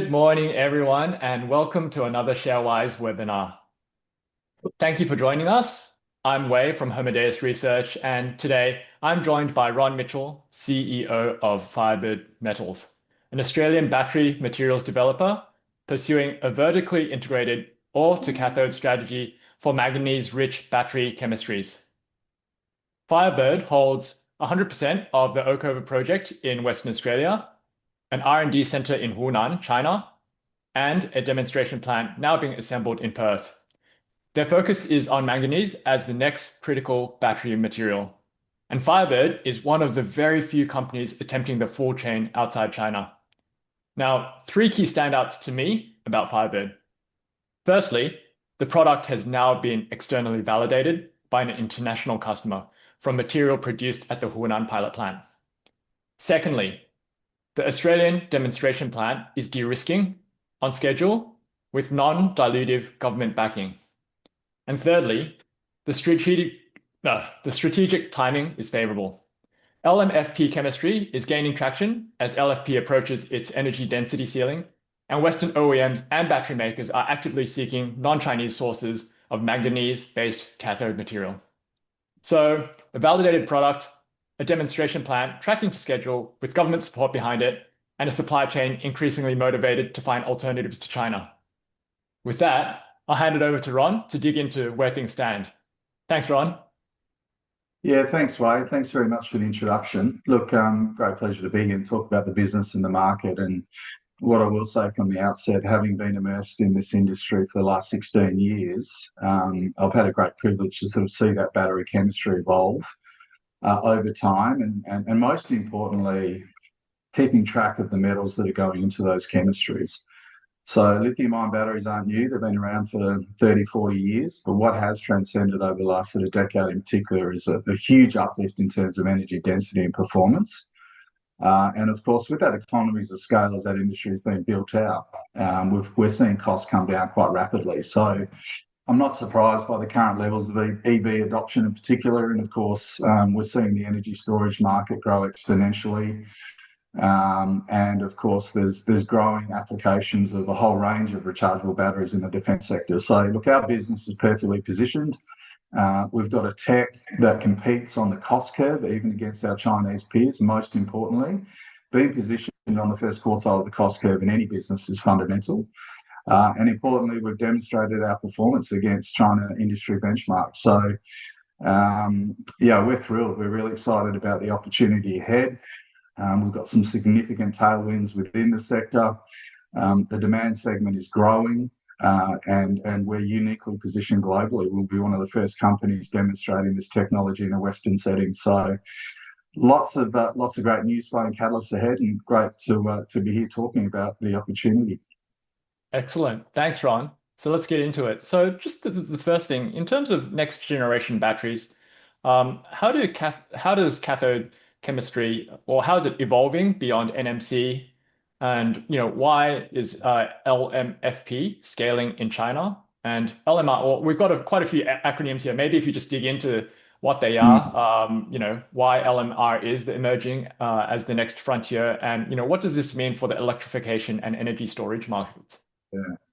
Good morning, everyone, and welcome to another ShareWise webinar. Thank you for joining us. I'm Wei from Homodeus Research, and today I'm joined by Ron Mitchell, CEO of Firebird Metals, an Australian battery materials developer pursuing a vertically integrated ore-to-cathode strategy for manganese-rich battery chemistries. Firebird holds 100% of the Oakover project in Western Australia, an R&D center in Hunan, China, and a demonstration plant now being assembled in Perth. Their focus is on manganese as the next critical battery material. And Firebird is one of the very few companies attempting the full chain outside China. Now, three key standouts to me about Firebird. Firstly, the product has now been externally validated by an international customer from material produced at the Hunan pilot plant. Secondly, the Australian demonstration plant is de-risking on schedule with non-dilutive government backing. And thirdly, the strategic timing is favorable. LMFP chemistry is gaining traction as LFP approaches its energy density ceiling, and Western OEMs and battery makers are actively seeking non-Chinese sources of manganese-based cathode material. So, a validated product, a demonstration plant tracking to schedule with government support behind it, and a supply chain increasingly motivated to find alternatives to China. With that, I'll hand it over to Ron to dig into where things stand. Thanks, Ron. Yeah, thanks, Wade. Thanks very much for the introduction. Look, great pleasure to be here and talk about the business and the market. And what I will say from the outset, having been immersed in this industry for the last 16 years, I've had a great privilege to sort of see that battery chemistry evolve over time, and most importantly, keeping track of the metals that are going into those chemistries. So lithium-ion batteries aren't new. They've been around for 30, 40 years, but what has transcended over the last sort of decade in particular is a huge uplift in terms of energy density and performance. And of course, with that economies of scale as that industry has been built out, we're seeing costs come down quite rapidly. So I'm not surprised by the current levels of EV adoption in particular. And of course, we're seeing the energy storage market grow exponentially. And of course, there's growing applications of a whole range of rechargeable batteries in the defence sector. So look, our business is perfectly positioned. We've got a tech that competes on the cost curve, even against our Chinese peers. Most importantly, being positioned on the first quartile of the cost curve in any business is fundamental. And importantly, we've demonstrated our performance against China industry benchmarks. So, yeah, we're thrilled. We're really excited about the opportunity ahead. We've got some significant tailwinds within the sector. The demand segment is growing, and we're uniquely positioned globally. We'll be one of the first companies demonstrating this technology in a Western setting. So, lots of great news flow and catalysts ahead, and great to be here talking about the opportunity. Excellent. Thanks, Ron. So let's get into it. So just the first thing, in terms of next generation batteries, how does cathode chemistry, or how is it evolving beyond NMC, and why is LMFP scaling in China, and LMR? Well, we've got quite a few acronyms here. Maybe if you just dig into what they are, why LMR is the emerging as the next frontier, and what does this mean for the electrification and energy storage markets?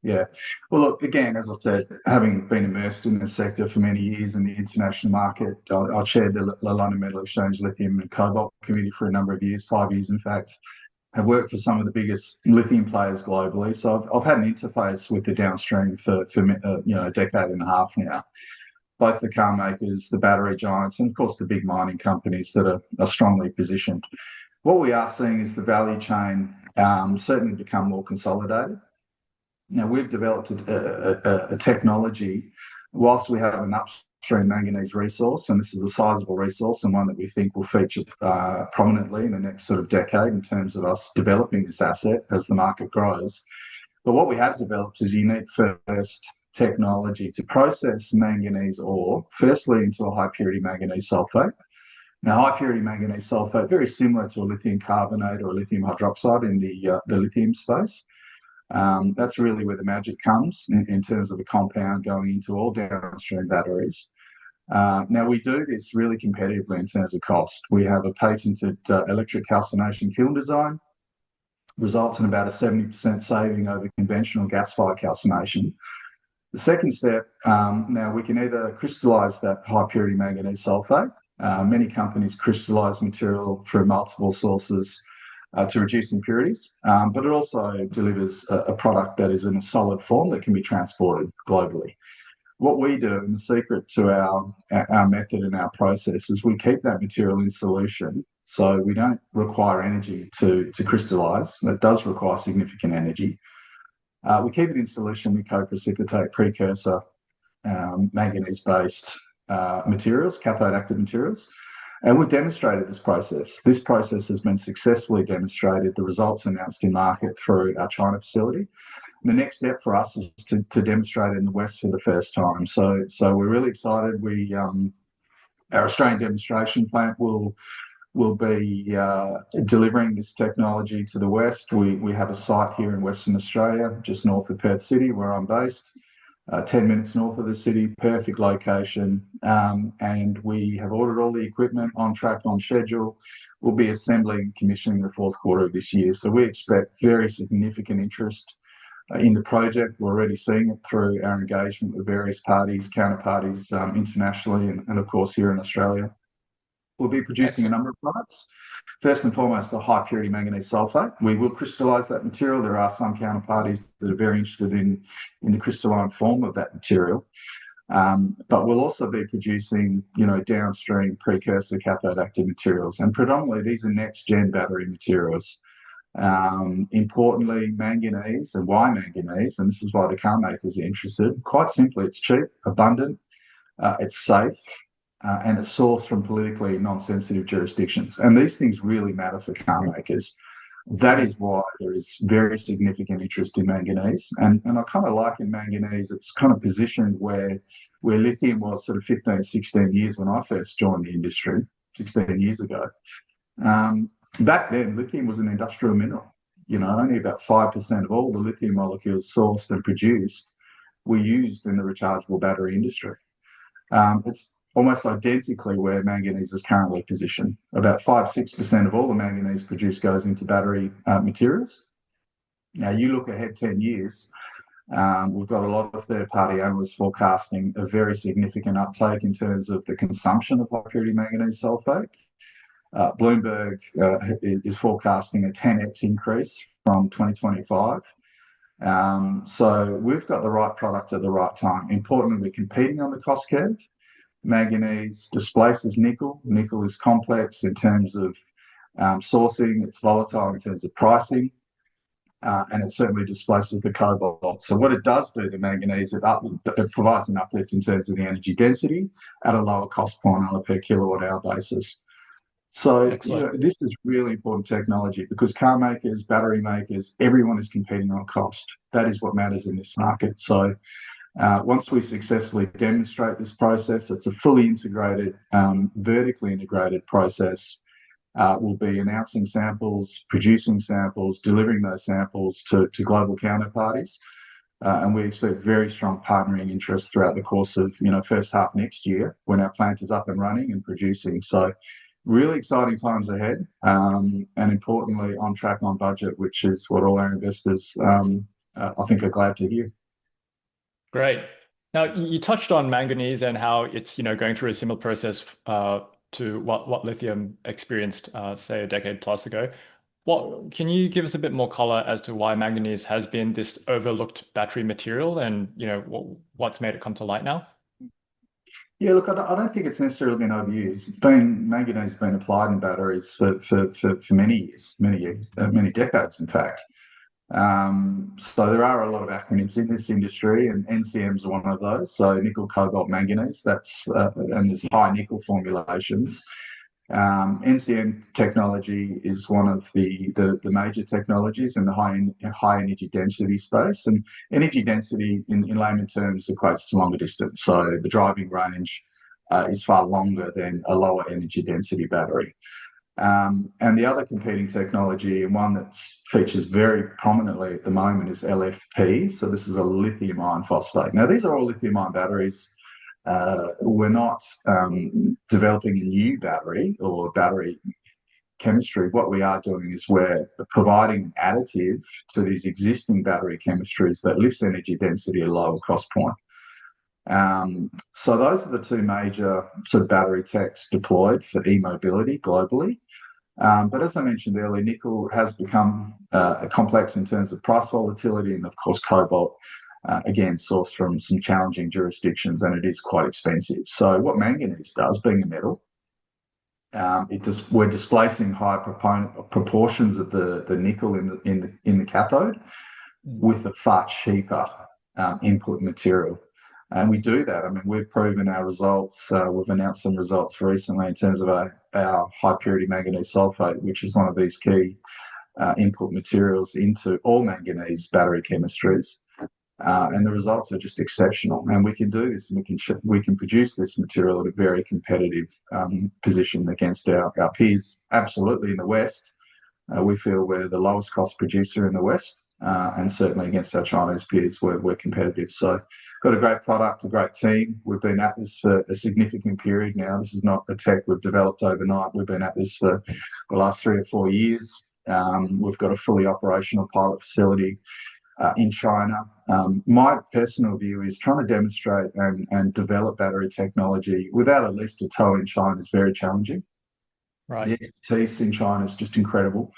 Yeah. Well, look, again, as I said, having been immersed in the sector for many years in the international market, I chaired the London Metal Exchange Lithium and Cobalt Committee for a number of years, 5 years in fact. Have worked for some of the biggest lithium players globally, so I've had an interface with the downstream for a decade and a half now. Both the car makers, the battery giants, and of course the big mining companies that are strongly positioned. What we are seeing is the value chain certainly become more consolidated. Now, we've developed a technology, whilst we have an upstream manganese resource, and this is a sizable resource and one that we think will feature prominently in the next sort of decade in terms of us developing this asset as the market grows. But what we have developed is a unique first technology to process manganese ore, firstly into a high purity manganese sulfate. Now, high purity manganese sulfate, very similar to a lithium carbonate or a lithium hydroxide in the lithium space. That's really where the magic comes in terms of a compound going into all downstream batteries. Now, we do this really competitively in terms of cost. We have a patented electric calcination kiln design. results in about a 70% saving over conventional gas-fired calcination. The second step, now we can either crystallize that high purity manganese sulfate. Many companies crystallize material through multiple sources to reduce impurities, but it also delivers a product that is in a solid form that can be transported globally. What we do, and the secret to our method and our process, is we keep that material in solution, so we don't require energy to crystallize. That does require significant energy. We keep it in solution. We co-precipitate precursor manganese-based materials, cathode active materials, and we've demonstrated this process. This process has been successfully demonstrated, the results announced in market through our China facility. The next step for us is to demonstrate it in the West for the first time. So we're really excited. Our Australian demonstration plant will be delivering this technology to the West. We have a site here in Western Australia, just north of Perth City, where I'm based, 10 minutes north of the city, perfect location. And we have ordered all the equipment, on track, on schedule. We'll be assembling and commissioning the fourth quarter of this year. So we expect very significant interest in the project. We're already seeing it through our engagement with various parties, counterparties internationally, and of course here in Australia. We'll be producing a number of products. First and foremost, the high purity manganese sulfate. We will crystallize that material. There are some counterparties that are very interested in the crystalline form of that material. But we'll also be producing, downstream precursor cathode active materials. And predominantly, these are next-gen battery materials. Importantly, manganese, and why manganese, and this is why the car makers are interested. Quite simply, it's cheap, abundant, it's safe, and it's sourced from politically non-sensitive jurisdictions. And these things really matter for car makers. That is why there is very significant interest in manganese. And I kind of like in manganese, it's kind of positioned where lithium was sort of 15, 16 years when I first joined the industry, 16 years ago. Back then, lithium was an industrial mineral. Only about 5% of all the lithium molecules sourced and produced were used in the rechargeable battery industry. It's almost identically where manganese is currently positioned. About 5-6% of all the manganese produced goes into battery materials. Now, you look ahead 10 years, we've got a lot of third-party analysts forecasting a very significant uptake in terms of the consumption of high-purity manganese sulfate. Bloomberg is forecasting a 10x increase from 2025. So we've got the right product at the right time. Importantly, we're competing on the cost curve. Manganese displaces nickel. Nickel is complex in terms of sourcing. It's volatile in terms of pricing. And it certainly displaces the cobalt. So what it does do to manganese, it provides an uplift in terms of the energy density at a lower cost point on a per kilowatt hour basis. So this is really important technology because car makers, battery makers, everyone is competing on cost. That is what matters in this market. So once we successfully demonstrate this process, it's a fully integrated, vertically integrated process. We'll be announcing samples, producing samples, delivering those samples to global counterparties. And we expect very strong partnering interest throughout the course of first half next year when our plant is up and running and producing. So really exciting times ahead, and importantly, on track, on budget, which is what all our investors, I think, are glad to hear. Great. Now, you touched on manganese and how it's going through a similar process to what lithium experienced, say, a decade plus ago. Can you give us a bit more color as to why manganese has been this overlooked battery material, and what's made it come to light now? Yeah, look, I don't think it's necessarily been overused. Manganese has been applied in batteries for many years, many decades, in fact. So there are a lot of acronyms in this industry, and NCM is one of those. So nickel, cobalt, manganese. And there's high nickel formulations. NCM technology is one of the major technologies in the high energy density space, and energy density in layman terms equates to longer distance. So the driving range is far longer than a lower energy density battery. And the other competing technology, and one that features very prominently at the moment, is LFP. So this is a lithium iron phosphate. Now, these are all lithium ion batteries. We're not developing a new battery or battery chemistry, what we are doing is we're providing an additive to these existing battery chemistries that lifts energy density at a lower cost point. So those are the two major sort of battery techs deployed for e-mobility globally. But as I mentioned earlier, nickel has become complex in terms of price volatility, and of course cobalt, again, sourced from some challenging jurisdictions, and it is quite expensive. So what manganese does, being a metal, we're displacing high proportions of the nickel in the cathode with a far cheaper input material. And we do that. I mean, we've proven our results. We've announced some results recently in terms of our high purity manganese sulfate, which is one of these key input materials into all manganese battery chemistries. And the results are just exceptional. And we can do this, and we can produce this material at a very competitive position against our peers. Absolutely, in the West, we feel we're the lowest cost producer in the West, and certainly against our Chinese peers, we're competitive. So, got a great product, a great team. We've been at this for a significant period now. This is not a tech we've developed overnight. We've been at this for the last 3 or 4 years. We've got a fully operational pilot facility in China. My personal view is trying to demonstrate and develop battery technology without at least a toe in China is very challenging. Right. The expertise in China is just incredible.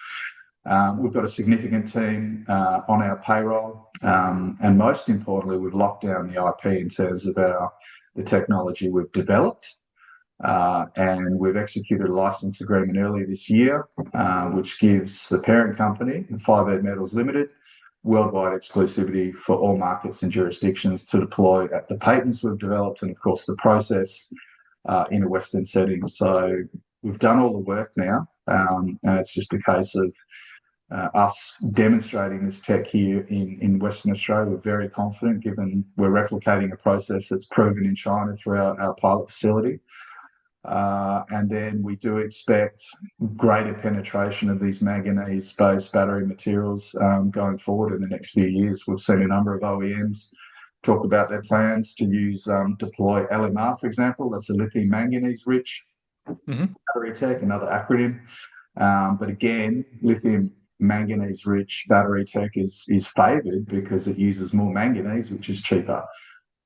We've got a significant team on our payroll, and most importantly, we've locked down the IP in terms of the technology we've developed, and we've executed a license agreement earlier this year, which gives the parent company, Firebird Metals Limited, worldwide exclusivity for all markets and jurisdictions to deploy at the patents we've developed, and of course the process in a Western setting. So we've done all the work now, and it's just a case of us demonstrating this tech here in Western Australia. We're very confident, given we're replicating a process that's proven in China through our pilot facility. And then we do expect greater penetration of these manganese-based battery materials going forward in the next few years. We've seen a number of OEMs talk about their plans to deploy LMR, for example. That's a lithium manganese rich battery tech, another acronym. But again, lithium manganese rich battery tech is favoured because it uses more manganese, which is cheaper.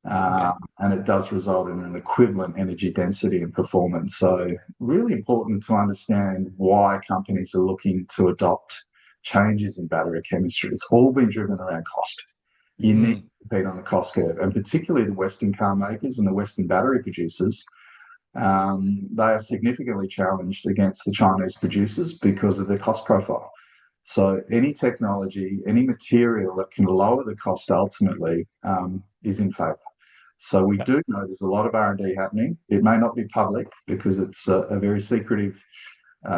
And it does result in an equivalent energy density and performance. So really important to understand why companies are looking to adopt changes in battery chemistry. It's all been driven around cost. You need to compete on the cost curve, and particularly the Western car makers and the Western battery producers. They are significantly challenged against the Chinese producers because of their cost profile. So any technology, any material that can lower the cost ultimately is in favour. So we do know there's a lot of R&D happening. It may not be public because it's a very secretive,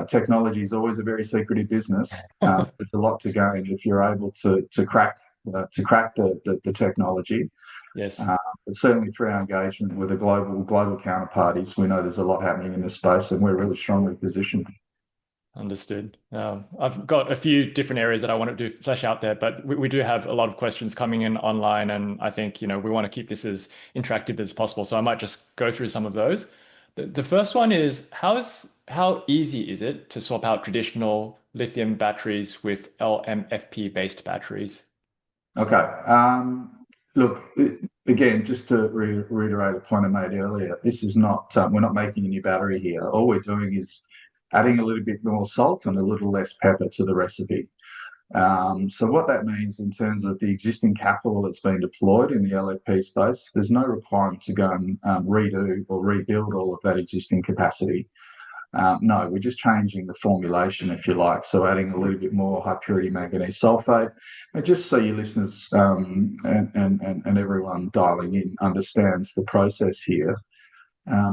technology is always a very secretive business. There's a lot to gain if you're able to crack the technology. Yes. But certainly through our engagement with the global counterparties, we know there's a lot happening in this space, and we're really strongly positioned. Understood. I've got a few different areas that I want to flesh out there, but we do have a lot of questions coming in online, and I think, we want to keep this as interactive as possible. So I might just go through some of those. The first one is, how easy is it to swap out traditional lithium batteries with LMFP based batteries? Okay. Look, again, just to reiterate a point I made earlier, this is not, we're not making a new battery here. All we're doing is adding a little bit more salt and a little less pepper to the recipe. So what that means in terms of the existing capital that's been deployed in the LFP space, there's no requirement to go and redo or rebuild all of that existing capacity. No, we're just changing the formulation, if you like. So adding a little bit more high purity manganese sulfate. And just so your listeners and everyone dialing in understands the process here,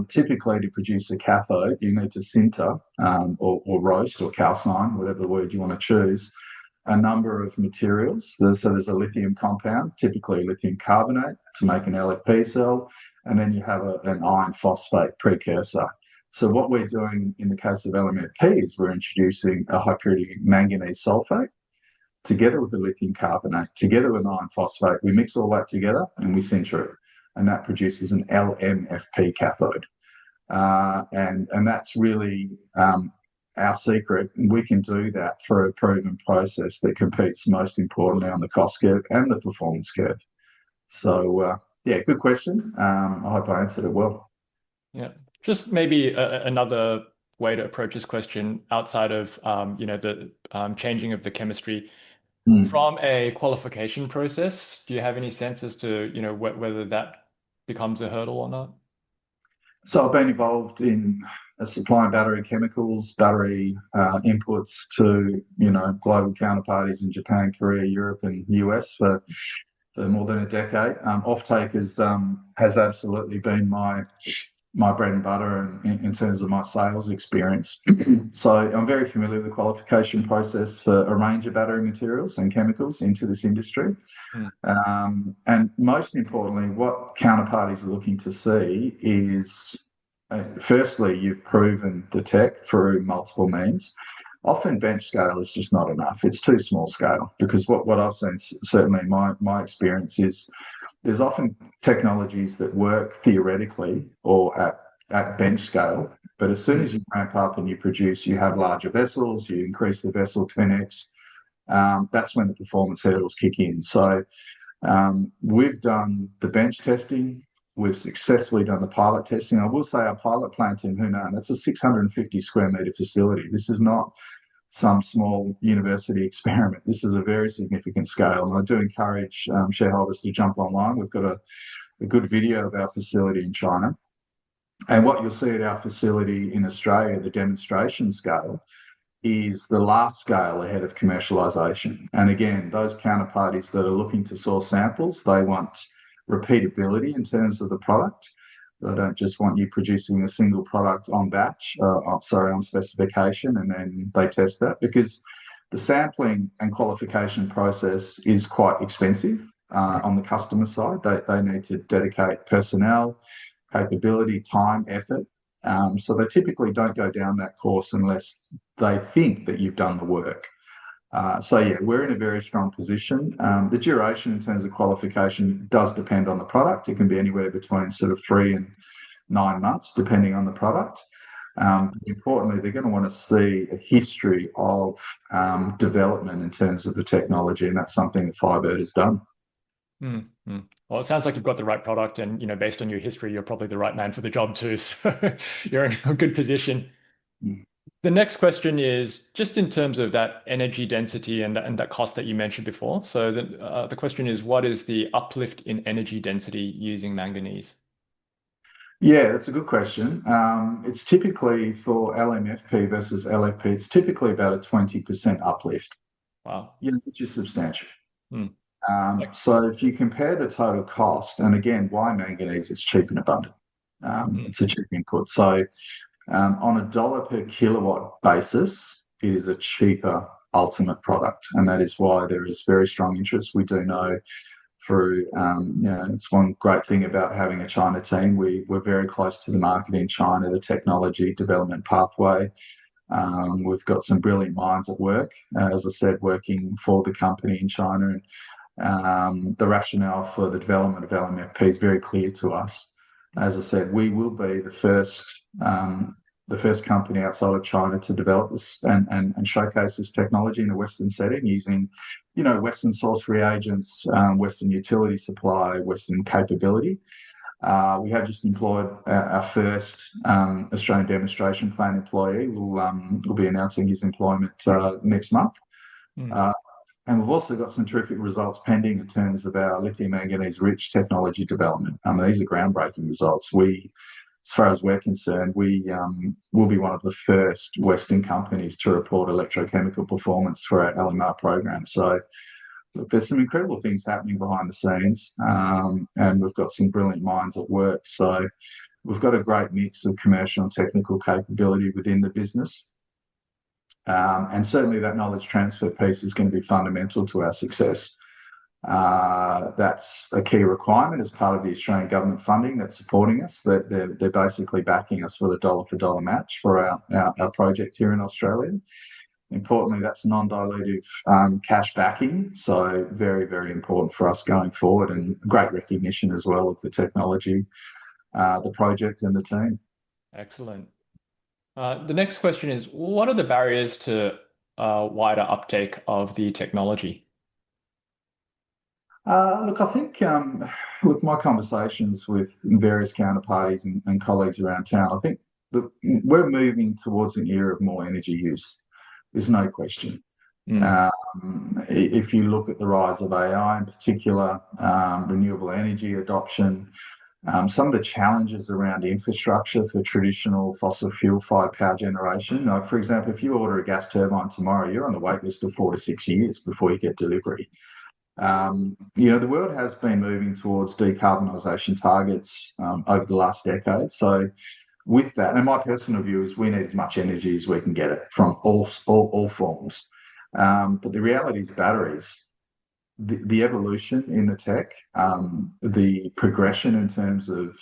typically to produce a cathode, you need to sinter or roast or calcine, whatever the word you want to choose, a number of materials. So there's a lithium compound, typically lithium carbonate, to make an LFP cell, and then you have an iron phosphate precursor. So what we're doing in the case of LMFP is we're introducing a high purity manganese sulfate together with the lithium carbonate, together with iron phosphate. We mix all that together and we sinter it, and that produces an LMFP cathode. And that's really our secret. We can do that through a proven process that competes most importantly on the cost curve and the performance curve. So, yeah, good question. I hope I answered it well. Yeah. Just maybe another way to approach this question outside of the changing of the chemistry Mm. from a qualification process. Do you have any sense as to whether that becomes a hurdle or not? So I've been involved in supplying battery chemicals, battery inputs to global counterparties in Japan, Korea, Europe, and US for more than a decade. Offtake has absolutely been my bread and butter in terms of my sales experience. So I'm very familiar with the qualification process for a range of battery materials and chemicals into this industry. Mm. And most importantly, what counterparties are looking to see is, firstly, you've proven the tech through multiple means. Often bench scale is just not enough. It's too small scale, because what I've seen, certainly my experience, is there's often technologies that work theoretically or at bench scale, but as soon as you ramp up and you produce, you have larger vessels, you increase the vessel 10x, that's when the performance hurdles kick in. So we've done the bench testing. We've successfully done the pilot testing. I will say our pilot plant in Hunan, that's a 650 square metre facility. This is not some small university experiment. This is a very significant scale. And I do encourage shareholders to jump online. We've got a good video of our facility in China. And what you'll see at our facility in Australia, the demonstration scale, is the last scale ahead of commercialisation. And again, those counterparties that are looking to source samples, they want repeatability in terms of the product. They don't just want you producing a single product on batch, on specification, and then they test that, because the sampling and qualification process is quite expensive on the customer side. They need to dedicate personnel, capability, time, effort. So they typically don't go down that course unless they think that you've done the work. So yeah, we're in a very strong position. The duration in terms of qualification does depend on the product. It can be anywhere between sort of 3 and 9 months, depending on the product. Importantly, they're going to want to see a history of development in terms of the technology, and that's something that Firebird has done. Mm-hmm. Well, it sounds like you've got the right product, and based on your history, you're probably the right man for the job too. So you're in a good position. Mm. The next question is just in terms of that energy density and that cost that you mentioned before. So the question is, what is the uplift in energy density using manganese? Yeah, that's a good question. It's typically for LMFP versus LFP, it's typically about a 20% uplift, Wow. which is substantial. Mm. So if you compare the total cost, and again, why manganese? It's cheap and abundant. It's a cheap input. So on a dollar per kilowatt basis, it is a cheaper ultimate product, and that is why there is very strong interest. We do know through, it's one great thing about having a China team. We're very close to the market in China, the technology development pathway. We've got some brilliant minds at work, as I said, working for the company in China, and the rationale for the development of LMFP is very clear to us. As I said, we will be the first company outside of China to develop this and showcase this technology in a Western setting using, Western source reagents, Western utility supply, Western capability. We have just employed our first Australian demonstration plant employee. We'll be announcing his employment next month. And we've also got some terrific results pending in terms of our lithium manganese rich technology development. These are groundbreaking results. As far as we're concerned, we will be one of the first Western companies to report electrochemical performance for our LMR program. So look, there's some incredible things happening behind the scenes, and we've got some brilliant minds at work. So we've got a great mix of commercial and technical capability within the business. And certainly that knowledge transfer piece is going to be fundamental to our success. That's a key requirement as part of the Australian government funding that's supporting us. They're basically backing us with a dollar for dollar match for our project here in Australia. Importantly, that's non-dilutive cash backing. So very, very important for us going forward, and great recognition as well of the technology, the project and the team. Excellent. The next question is, what are the barriers to wider uptake of the technology? Look, I think with my conversations with various counterparties and colleagues around town, I think we're moving towards an era of more energy use. There's no question. Mm, If you look at the rise of AI in particular, renewable energy adoption, some of the challenges around infrastructure for traditional fossil fuel fired power generation. Like, for example, if you order a gas turbine tomorrow, you're on the wait list of 4 to 6 years before you get delivery. The world has been moving towards decarbonisation targets over the last decade. So with that, and my personal view is we need as much energy as we can get it from all forms. But the reality is batteries, the evolution in the tech, the progression in terms of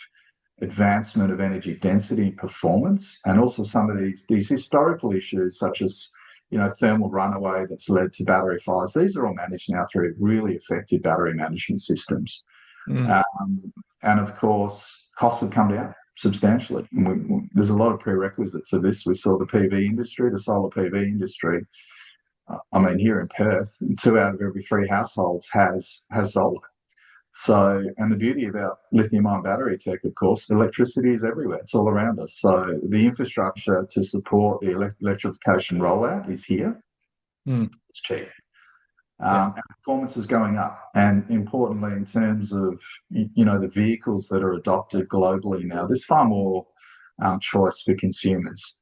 advancement of energy density and performance, and also some of these historical issues such as thermal runaway that's led to battery fires. These are all managed now through really effective battery management systems. mm, And of course, costs have come down substantially. There's a lot of prerequisites of this. We saw the PV industry, the solar PV industry. I mean, here in Perth, 2 out of every 3 households has solar. So, and the beauty about lithium-ion battery tech, of course, electricity is everywhere. It's all around us. So the infrastructure to support the electrification rollout is here. mm, It's cheap. yeah. And performance is going up. And importantly, in terms of, the vehicles that are adopted globally now, there's far more choice for consumers.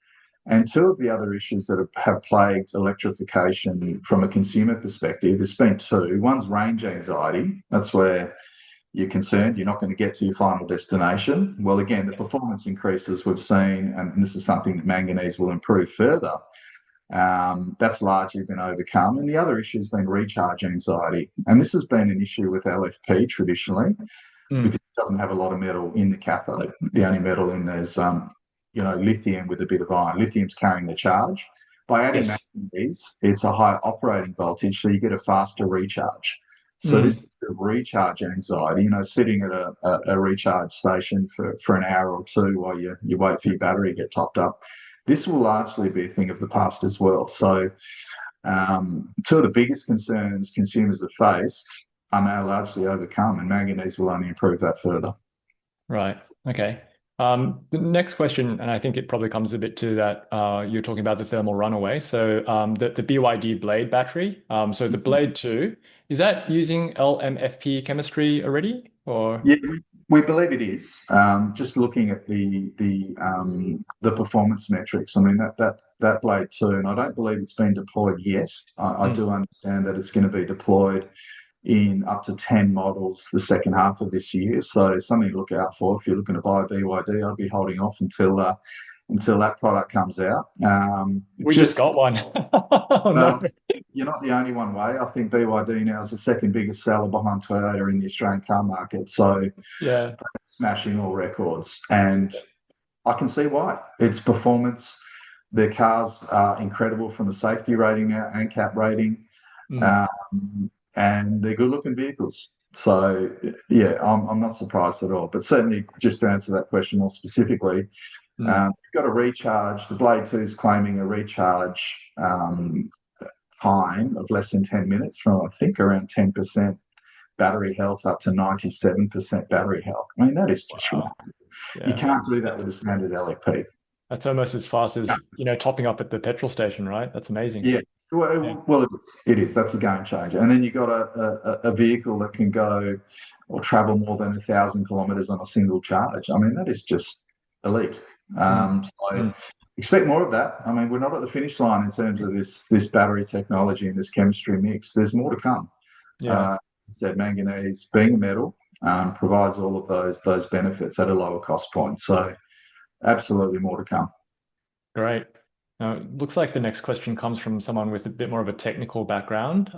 And two of the other issues that have plagued electrification from a consumer perspective, there's been two. One's range anxiety. That's where you're concerned you're not going to get to your final destination. Well, again, the performance increases we've seen, and this is something that manganese will improve further. That's largely been overcome. And the other issue has been recharge anxiety. And this has been an issue with LFP traditionally Mm, because it doesn't have a lot of metal in the cathode. The only metal in there's lithium with a bit of iron. Lithium's carrying the charge. By adding yes. manganese, it's a higher operating voltage, so you get a faster recharge. So this Mm, is the recharge anxiety, sitting at a recharge station for an hour or two while you wait for your battery to get topped up. This will largely be a thing of the past as well. So two of the biggest concerns consumers have faced are now largely overcome, and manganese will only improve that further. right. Okay. The next question, and I think it probably comes a bit to that, you're talking about the thermal runaway. So the BYD Blade battery, so the Blade 2, is that using LMFP chemistry already? Or Yeah, we believe it is. Just looking at the performance metrics, I mean that Blade 2, and I don't believe it's been deployed yet. I Mm, do understand that it's going to be deployed in up to 10 models the second half of this year. So something to look out for if you're looking to buy a BYD. I'd be holding off until that product comes out. we just got one. Oh no. Well, you're not the only one way. I think BYD now is the second biggest seller behind Toyota in the Australian car market. So Yeah. smashing all records. And I can see why. It's performance. Their cars are incredible from a safety rating now and cap rating. Mm, And they're good looking vehicles. So yeah, I'm not surprised at all. But certainly, just to answer that question more specifically, mm. you've got a recharge. The Blade 2 is claiming a recharge time of less than 10 minutes from, I think, around 10% battery health up to 97% battery health. I mean, that is just Wow. remarkable. You Yeah. can't do that with a standard LFP. That's almost as fast as, topping up at the petrol station, right? That's amazing. Yeah. Yeah. Well, it is. It is. That's a game changer. And then you've got a vehicle that can go or travel more than 1,000 kilometres on a single charge. I mean, that is just elite. Mm, So mm. expect more of that. I mean, we're not at the finish line in terms of this battery technology and this chemistry mix. There's more to come. Yeah. As I said, manganese, being a metal, provides all of those benefits at a lower cost point. So absolutely more to come. Great. Now, it looks like the next question comes from someone with a bit more of a technical background.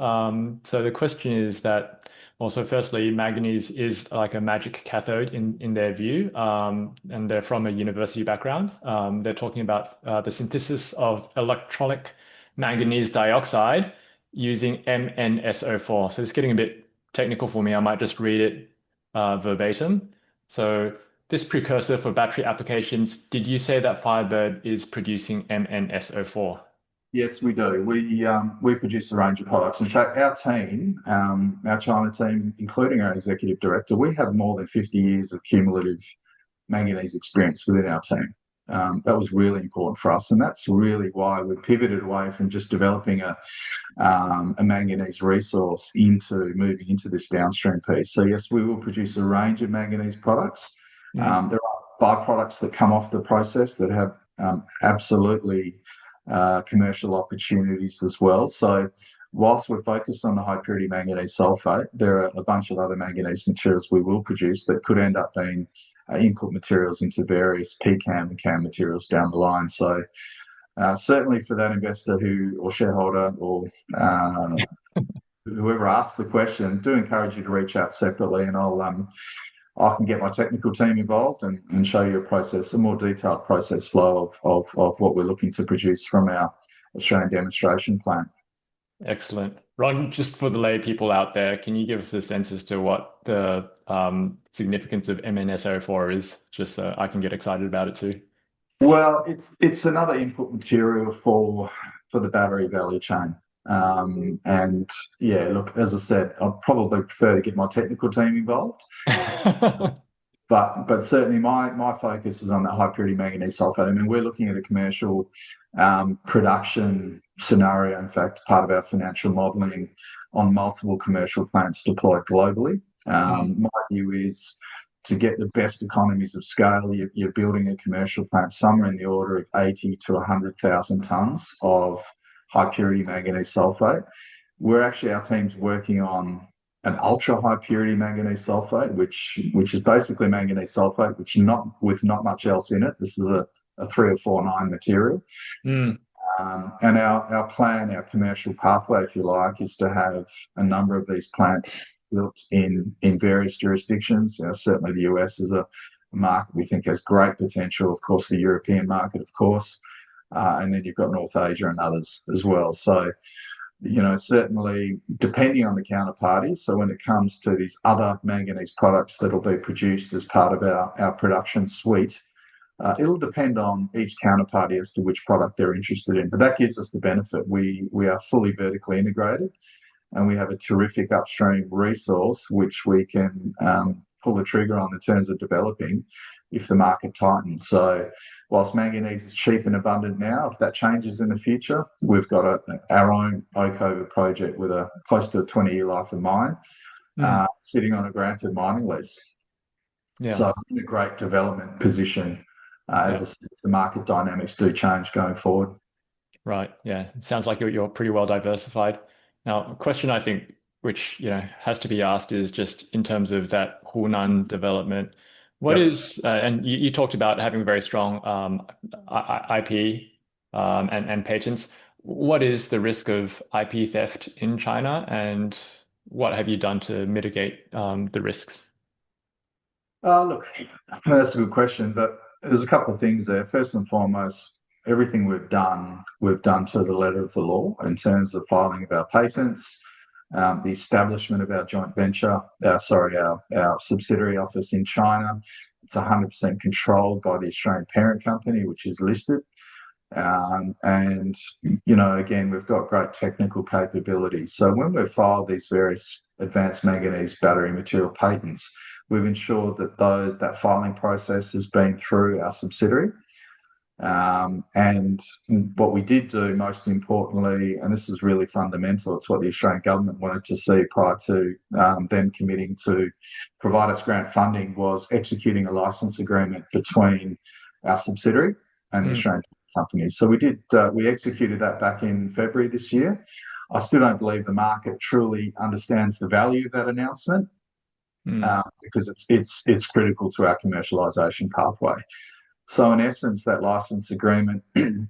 So the question is that also, firstly, manganese is like a magic cathode in their view, and they're from a university background. They're talking about the synthesis of electronic manganese dioxide using MnSO4. So it's getting a bit technical for me. I might just read it verbatim. So this precursor for battery applications, did you say that Firebird is producing MnSO4? Yes, we do. We produce a range of products. In fact, our team, our China team, including our executive director, we have more than 50 years of cumulative manganese experience within our team. That was really important for us, and that's really why we pivoted away from just developing a manganese resource into moving into this downstream piece. So yes, we will produce a range of manganese products. There are byproducts that come off the process that have absolutely commercial opportunities as well. So whilst we're focused on the high purity manganese sulfate, there are a bunch of other manganese materials we will produce that could end up being input materials into various pCAM and CAM materials down the line. So certainly for that investor or shareholder or whoever asks the question, do encourage you to reach out separately, and I can get my technical team involved and show you a more detailed process flow of what we're looking to produce from our Australian demonstration plant. Excellent. Ron, just for the lay people out there, can you give us a sense as to what the significance of MnSO4 is, just so I can get excited about it too? Well, it's another input material for the battery value chain. And yeah, look, as I said, I'd probably prefer to get my technical team involved. But certainly my focus is on that high purity manganese sulfate. I mean, we're looking at a commercial production scenario, in fact, part of our financial modelling on multiple commercial plants deployed globally. My view is to get the best economies of scale, you're building a commercial plant somewhere in the order of 80 to 100,000 tonnes of high purity manganese sulfate. Our team's working on an ultra high purity manganese sulfate, which is basically manganese sulfate, with not much else in it. This is a 3,049 material. And our plan, our commercial pathway, if you like, is to have a number of these plants built in various jurisdictions. Certainly the US is a market we think has great potential. Of course, the European market, of course, and then you've got North Asia and others as well. So, certainly depending on the counterparty. So when it comes to these other manganese products that'll be produced as part of our production suite, it'll depend on each counterparty as to which product they're interested in. But that gives us the benefit. We are fully vertically integrated, and we have a terrific upstream resource which we can pull the trigger on in terms of developing if the market tightens. So whilst manganese is cheap and abundant now, if that changes in the future, we've got our own Oakover project with a close to a 20-year life of mine sitting on a granted mining lease. So in a great development position as I said, the market dynamics do change going forward. Right. Yeah. It sounds like you're pretty well diversified. Now, a question I think which has to be asked is just in terms of that Hunan development. What is and you talked about having very strong IP and patents. What is the risk of IP theft in China, and what have you done to mitigate the risks? Look, that's a good question, but there's a couple of things there. First and foremost, everything we've done to the letter of the law in terms of filing of our patents, the establishment of our joint venture, our subsidiary office in China. It's 100% controlled by the Australian parent company, which is listed. And, again, we've got great technical capability. So when we've filed these various advanced manganese battery material patents, we've ensured that that filing process has been through our subsidiary. And what we did do, most importantly, and this is really fundamental, it's what the Australian government wanted to see prior to them committing to provide us grant funding, was executing a license agreement between our subsidiary and the Australian company. So we executed that back in February this year. I still don't believe the market truly understands the value of that announcement because it's critical to our commercialisation pathway. So in essence, that license agreement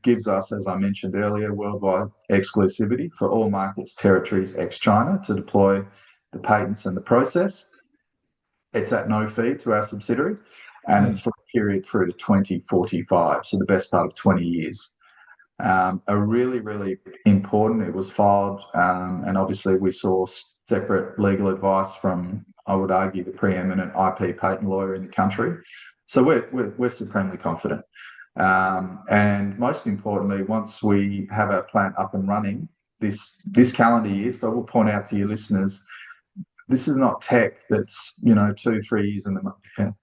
gives us, as I mentioned earlier, worldwide exclusivity for all markets, territories, ex-China, to deploy the patents and the process. It's at no fee to our subsidiary, and it's for a period through to 2045, so the best part of 20 years. A really, really important, it was filed, and obviously we sourced separate legal advice from, I would argue, the preeminent IP patent lawyer in the country. So we're supremely confident. And most importantly, once we have our plant up and running this calendar year, so I will point out to your listeners, this is not tech that's 2-3 years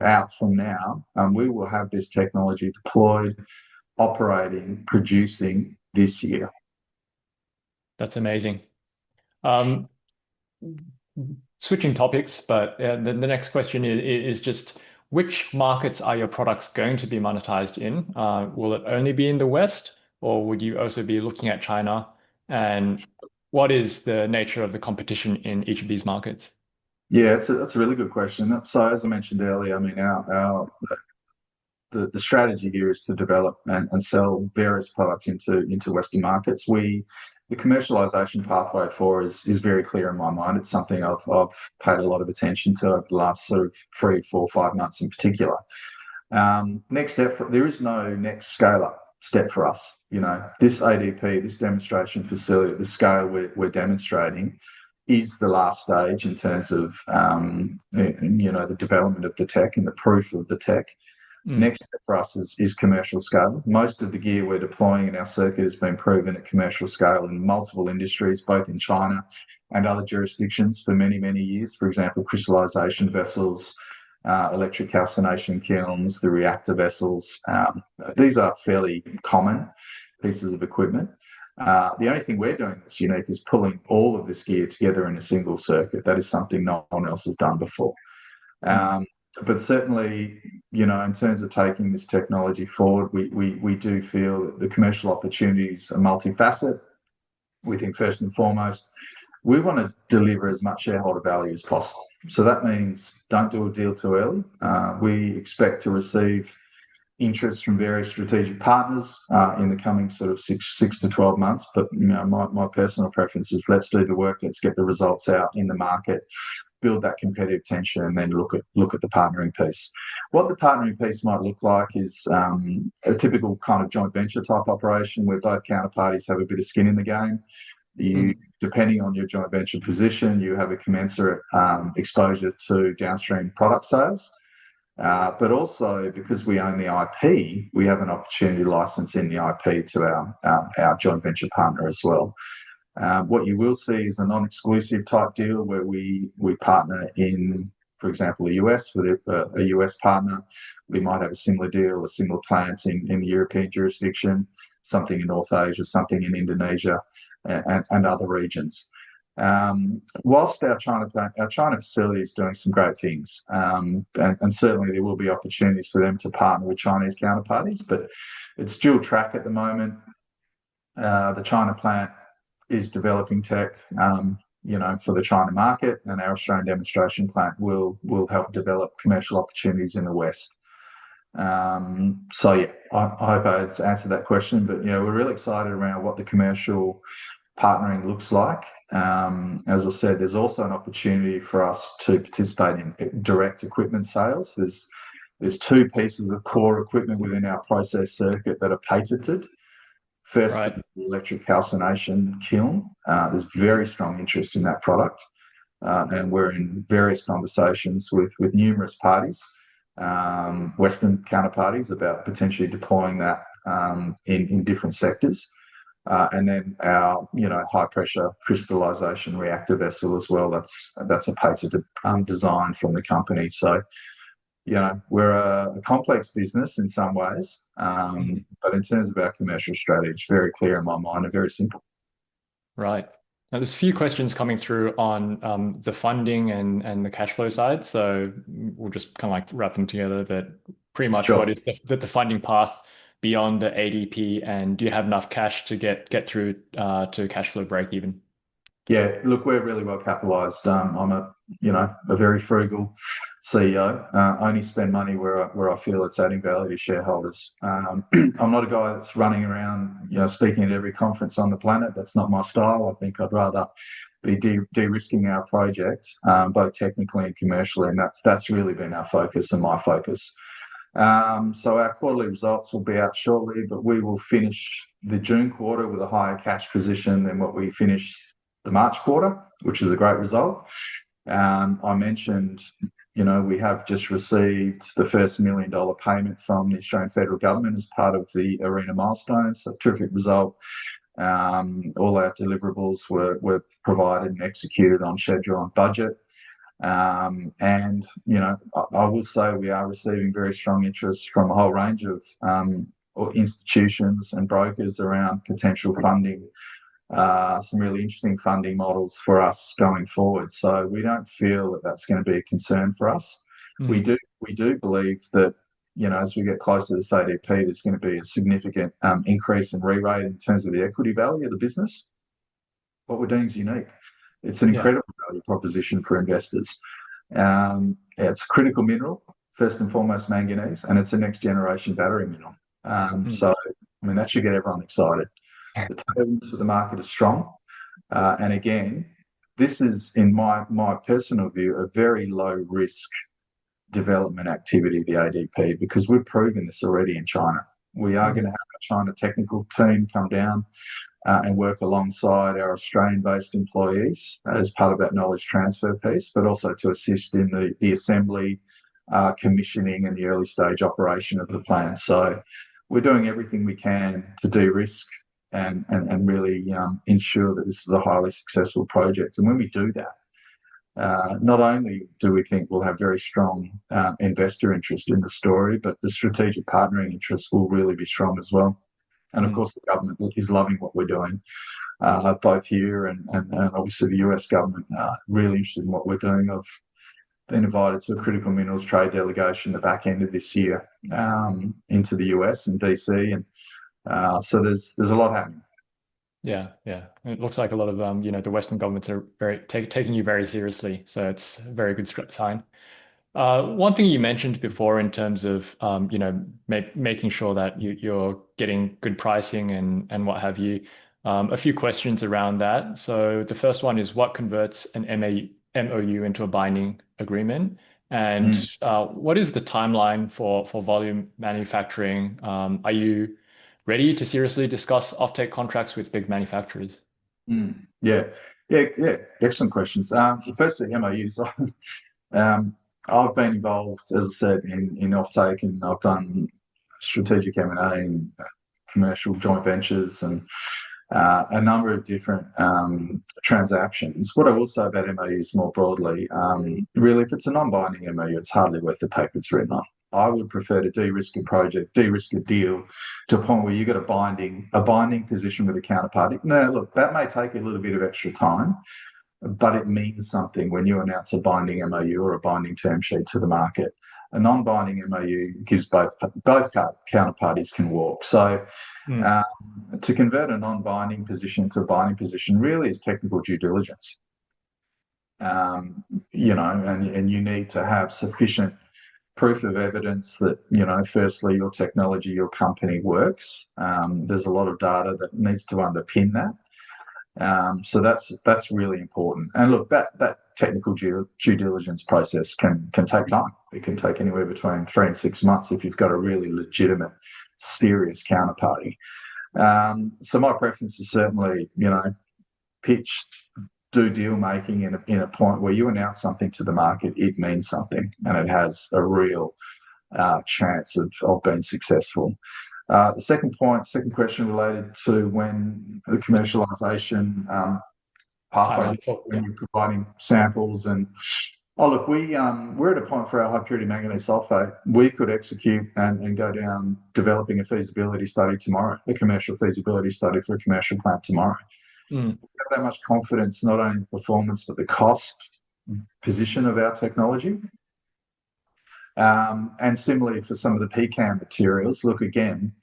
out from now. We will have this technology deployed, operating, producing this year. That's amazing. Switching topics, but the next question is just which markets are your products going to be monetized in? Will it only be in the West, or would you also be looking at China? And what is the nature of the competition in each of these markets? Yeah, that's a really good question. So as I mentioned earlier, I mean, the strategy here is to develop and sell various products into Western markets. The commercialization pathway for is very clear in my mind. It's something I've paid a lot of attention to over the last sort of 3, 4, 5 months in particular. Next step, there is no next scale-up step for us. This ADP, this demonstration facility, the scale we're demonstrating is the last stage in terms of the development of the tech and the proof of the tech. Next step for us is commercial scale. Most of the gear we're deploying in our circuit has been proven at commercial scale in multiple industries, both in China and other jurisdictions for many, many years. For example, crystallization vessels, electric calcination kilns, the reactor vessels. These are fairly common pieces of equipment. The only thing we're doing that's unique is pulling all of this gear together in a single circuit. That is something no one else has done before. But certainly, in terms of taking this technology forward, we do feel that the commercial opportunities are multifaceted. We think first and foremost, we want to deliver as much shareholder value as possible. So that means don't do a deal too early. We expect to receive interest from various strategic partners in the coming sort of 6 to 12 months. But my personal preference is let's do the work, let's get the results out in the market, build that competitive tension, and then look at the partnering piece. What the partnering piece might look like is a typical kind of joint venture type operation where both counterparties have a bit of skin in the game. Depending on your joint venture position, you have a commensurate exposure to downstream product sales. But also because we own the IP, we have an opportunity to license in the IP to our joint venture partner as well. What you will see is a non-exclusive type deal where we partner in, for example, the US with a US partner. We might have a similar deal, a similar plant in the European jurisdiction, something in North Asia, something in Indonesia, and other regions. Whilst our China facility is doing some great things, and certainly there will be opportunities for them to partner with Chinese counterparties, but it's dual track at the moment. The China plant is developing tech, for the China market, and our Australian demonstration plant will help develop commercial opportunities in the West. So yeah, I hope I answered that question, but we're really excited around what the commercial partnering looks like. As I said, there's also an opportunity for us to participate in direct equipment sales. There's 2 pieces of core equipment within our process circuit that are patented. First, right, the electric calcination kiln. There's very strong interest in that product, and we're in various conversations with numerous parties, Western counterparties, about potentially deploying that in different sectors. And then our high pressure crystallization reactor vessel as well. That's a patented design from the company. So we're a complex business in some ways, but in terms of our commercial strategy, it's very clear in my mind and very simple. Right. Now, there's a few questions coming through on the funding and the cash flow side. So we'll just kind of like wrap them together. That pretty much What is the funding path beyond the ADP, and do you have enough cash to get through to cash flow break even? Yeah, look, we're really well capitalized. I'm a very frugal CEO. I only spend money where I feel it's adding value to shareholders. I'm not a guy that's running around, speaking at every conference on the planet. That's not my style. I think I'd rather be de-risking our project, both technically and commercially, and that's really been our focus and my focus. So our quarterly results will be out shortly, but we will finish the June quarter with a higher cash position than what we finished the March quarter, which is a great result. I mentioned we have just received the first $1 million payment from the Australian federal government as part of the ARENA milestones. So terrific result. All our deliverables were provided and executed on schedule and budget. And, I will say we are receiving very strong interest from a whole range of institutions and brokers around potential funding, some really interesting funding models for us going forward. So we don't feel that that's going to be a concern for us. We do believe that, as we get closer to this ADP, there's going to be a significant increase in re-rate in terms of the equity value of the business. What we're doing is unique. It's an incredible value proposition for investors. It's a critical mineral, first and foremost manganese, and it's a next generation battery mineral. So, that should get everyone excited. The tailwinds for the market are strong. And again, this is, in my personal view, a very low risk development activity, the ADP, because we've proven this already in China. We are going to have a China technical team come down and work alongside our Australian-based employees as part of that knowledge transfer piece, but also to assist in the assembly, commissioning and the early stage operation of the plant. So we're doing everything we can to de-risk and really ensure that this is a highly successful project. And when we do that, not only do we think we'll have very strong investor interest in the story, but the strategic partnering interest will really be strong as well. And of course, the government is loving what we're doing, both here and obviously the US government are really interested in what we're doing. I've been invited to a critical minerals trade delegation the back end of this year into the US and DC, and so there's a lot happening. Yeah. It looks like a lot of the Western governments are taking you very seriously, so it's a very good sign. One thing you mentioned before in terms of making sure that you're getting good pricing and what have you. A few questions around that. So the first one is, what converts an MOU into a binding agreement, and what is the timeline for volume manufacturing? Are you ready to seriously discuss offtake contracts with big manufacturers? Yeah. Excellent questions. Firstly, MOUs. I've been involved, as I said, in offtake, and I've done strategic M&A and commercial joint ventures and a number of different transactions. What I will say about MOUs more broadly, really, if it's a non-binding MOU, it's hardly worth the paper it's written on. I would prefer to de-risk a project, de-risk a deal to a point where you get a binding position with a counterparty. Now, look, that may take a little bit of extra time, but it means something when you announce a binding MOU or a binding term sheet to the market. A non-binding MOU gives both counterparties can walk. So to convert a non-binding position to a binding position really is technical due diligence. And you need to have sufficient proof of evidence that, firstly, your technology, your company works. There's a lot of data that needs to underpin that. So that's really important. And look, that technical due diligence process can take time. It can take anywhere between 3 and 6 months if you've got a really legitimate, serious counterparty. So my preference is certainly, pitch, do deal making in a point where you announce something to the market, it means something, and it has a real chance of being successful. The second question related to when the commercialisation pathway, when you're providing samples and look, we're at a point for our high purity manganese sulfate. We could execute and go down developing a feasibility study tomorrow, a commercial feasibility study for a commercial plant tomorrow. We have that much confidence, not only in the performance, but the cost position of our technology. And similarly for some of the pCAM materials, look, again,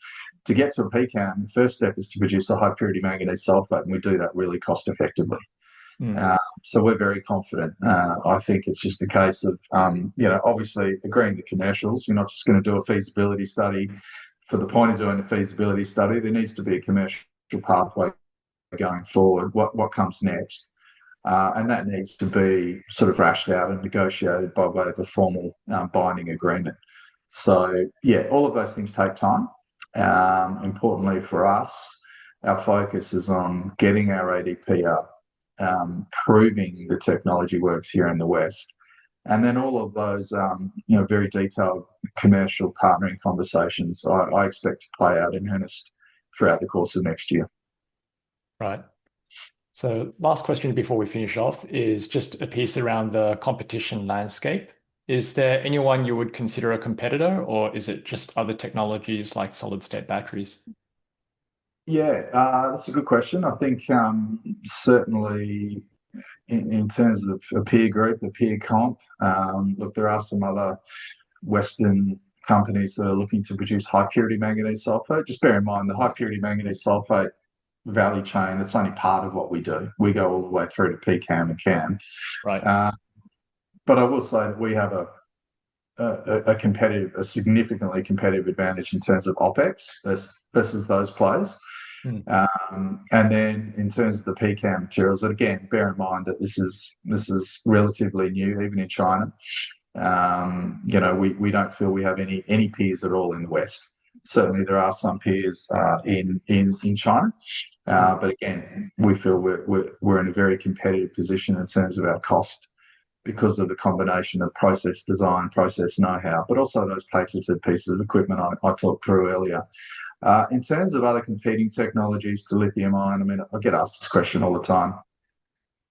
to get to a pCAM, the first step is to produce a high purity manganese sulfate, and we do that really cost effectively. So we're very confident. I think it's just a case of, obviously agreeing the commercials. You're not just going to do a feasibility study for the point of doing a feasibility study. There needs to be a commercial pathway going forward. What comes next? And that needs to be sort of rashed out and negotiated by way of a formal binding agreement. So, all of those things take time. Importantly for us, our focus is on getting our ADP up, proving the technology works here in the West, And then all of those, very detailed commercial partnering conversations, I expect to play out in earnest throughout the course of next year. Right. So last question before we finish off is just a piece around the competition landscape. Is there anyone you would consider a competitor, or is it just other technologies like solid state batteries? Yeah, that's a good question. I think certainly in terms of a peer group, a peer comp, look, there are some other Western companies that are looking to produce high purity manganese sulfate. Just bear in mind the high purity manganese sulfate value chain, that's only part of what we do. We go all the way through to pCAM and CAM. Right. But I will say that we have a significantly competitive advantage in terms of OPEX versus those players. And then in terms of the pCAM materials, and again, bear in mind that this is relatively new, even in China. We don't feel we have any peers at all in the West. Certainly, there are some peers in China, but again, we feel we're in a very competitive position in terms of our cost because of the combination of process design, process know-how, but also those patented pieces of equipment I talked through earlier. In terms of other competing technologies to lithium ion, I mean, I get asked this question all the time.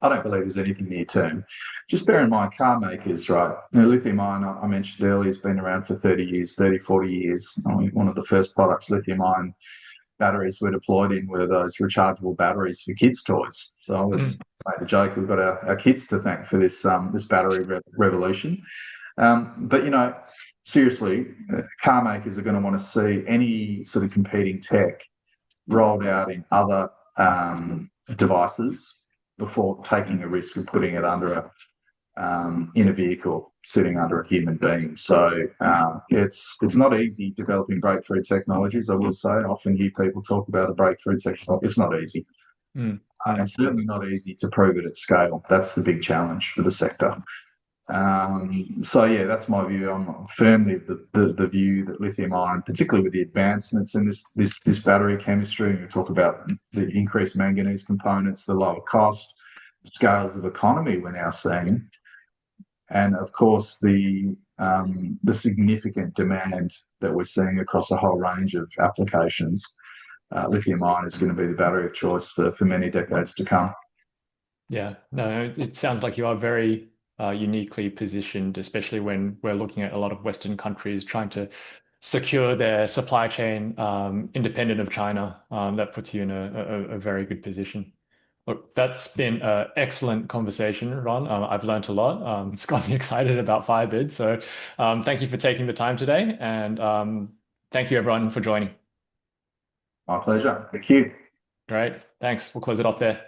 I don't believe there's anything near term. Just bear in mind, car makers, right? Lithium ion, I mentioned earlier, has been around for 30 years, 30, 40 years. I mean, one of the first products lithium ion batteries were deployed in were those rechargeable batteries for kids' toys. So I always make the joke, we've got our kids to thank for this battery revolution. But, seriously, car makers are going to want to see any sort of competing tech rolled out in other devices before taking a risk of putting it in a vehicle sitting under a human being. So it's not easy developing breakthrough technologies. I will say, I often hear people talk about a breakthrough technology. It's not easy. And it's certainly not easy to prove it at scale. That's the big challenge for the sector. So yeah, that's my view. I'm firmly of the view that lithium ion, particularly with the advancements in this battery chemistry, and we talk about the increased manganese components, the lower cost, scales of economy we're now seeing, and of course the significant demand that we're seeing across a whole range of applications. Lithium ion is going to be the battery of choice for many decades to come. Yeah, no, it sounds like you are very uniquely positioned, especially when we're looking at a lot of Western countries trying to secure their supply chain independent of China. That puts you in a very good position. Look, that's been an excellent conversation, Ron. I've learned a lot. It's got me excited about Firebird. So thank you for taking the time today. And thank you, everyone, for joining. My pleasure. Thank you. Great. Thanks. We'll close it off there.